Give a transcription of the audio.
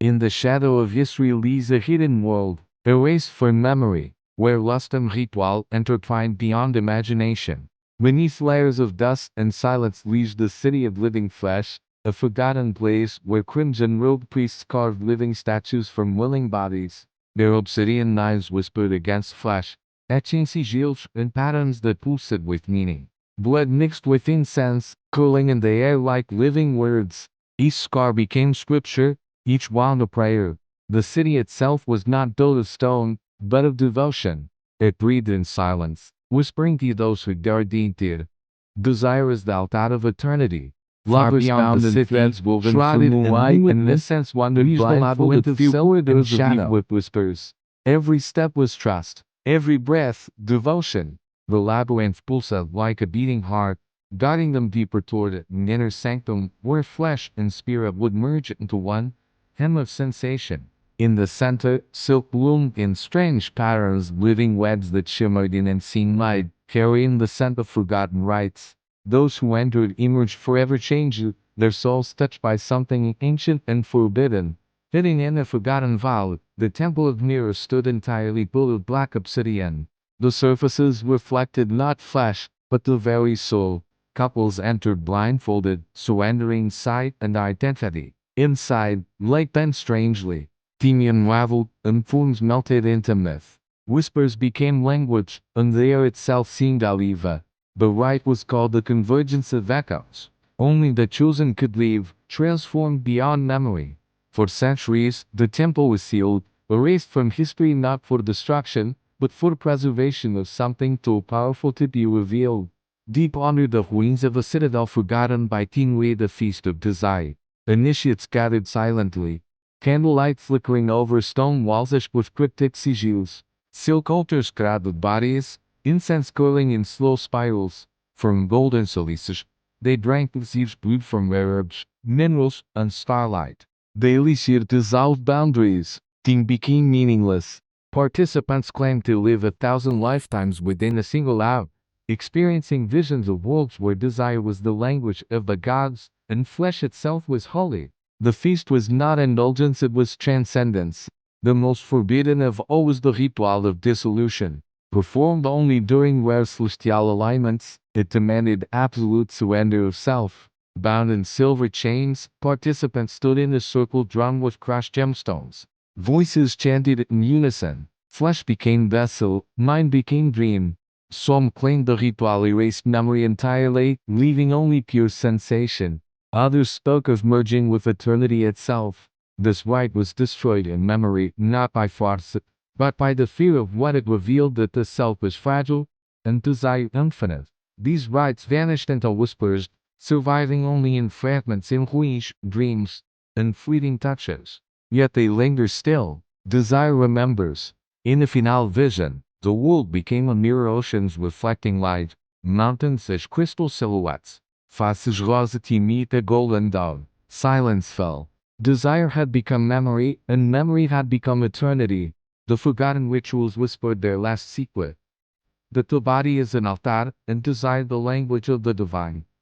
In the shadow of history lies a hidden world, erased from memory, where lust and ritual intertwine beyond imagination. Beneath layers of dust and silence lies the city of living flesh, a forgotten place where crimson-robed priests carved living statues from willing bodies. Their obsidian knives whispered against flesh, etching sigils and patterns that pulsed with meaning. Blood mixed with incense, curling in the air like living words. Each scar became scripture, each wound a prayer. The city itself was not built of stone, but of devotion. It breathed in silence, whispering to those who dared enter. Desire is the altar of eternity. Lovers bound in threads woven from moonlight, and innocence wandered blindfolded through corridors of deep with whispers. Every step was trust, every breath, devotion. The labyrinth pulsed like a beating heart, guiding them deeper toward an inner sanctum where flesh and spirit would merge into one hymn of sensation. In the center, silk bloomed in strange patterns, living webs that shimmered in unseen light, carrying the scent of forgotten rites. Those who entered emerged forever changed, their souls touched by something ancient and forbidden. Hidden in a forgotten vault, the Temple of Mirrors stood entirely built of black obsidian. The surfaces reflected not flesh, but the very soul. Couples entered blindfolded, surrendering sight and identity. Inside, light bent strangely. Tiny unraveled, and forms melted into myth. Whispers became language, and the air itself seemed alive. The rite was called the convergence of echoes. Only the chosen could leave, transformed beyond memory. For centuries, the temple was sealed, erased from history not for destruction, but for preservation of something too powerful to be revealed. Deep under the ruins of a citadel forgotten by king lay the feast of desire. Initiates gathered silently, candlelight flickering over stone walls etched with cryptic sigils. Silk altars clad with bodies, incense curling in slow spirals. From golden chalices, they drank leaves brewed from rare herbs, minerals, and starlight. The elixir dissolved boundaries. Time became meaningless. Participants claimed to live 1,000 lifetimes within a single hour, experiencing visions of worlds where desire was the language of the gods, and flesh itself was holy. The feast was not indulgence, it was transcendence. The most forbidden of all was the Ritual of Dissolution. Performed only during rare celestial alignments, it demanded absolute surrender of self. Bound in silver chains, participants stood in a circle drawn with crushed gemstones. Voices chanted in unison. Flesh became vessel, mind became dream. Some claimed the ritual erased memory entirely, leaving only pure sensation. Others spoke of merging with eternity itself. This rite was destroyed in memory not by force, but by the fear of what it revealed, that the self was fragile and desire infinite. These rites vanished into whispers, surviving only in fragments, in ruins, dreams, and fleeting touches. Yet they linger still. Desire remembers. In a final vision, the world became a mirror, oceans reflecting light, mountains as crystal silhouettes, faces rosy meet a golden dawn. Silence fell. Desire had become memory, and memory had become eternity. The forgotten rituals whispered their last secret. That the body is an altar, and desire the language of the divine.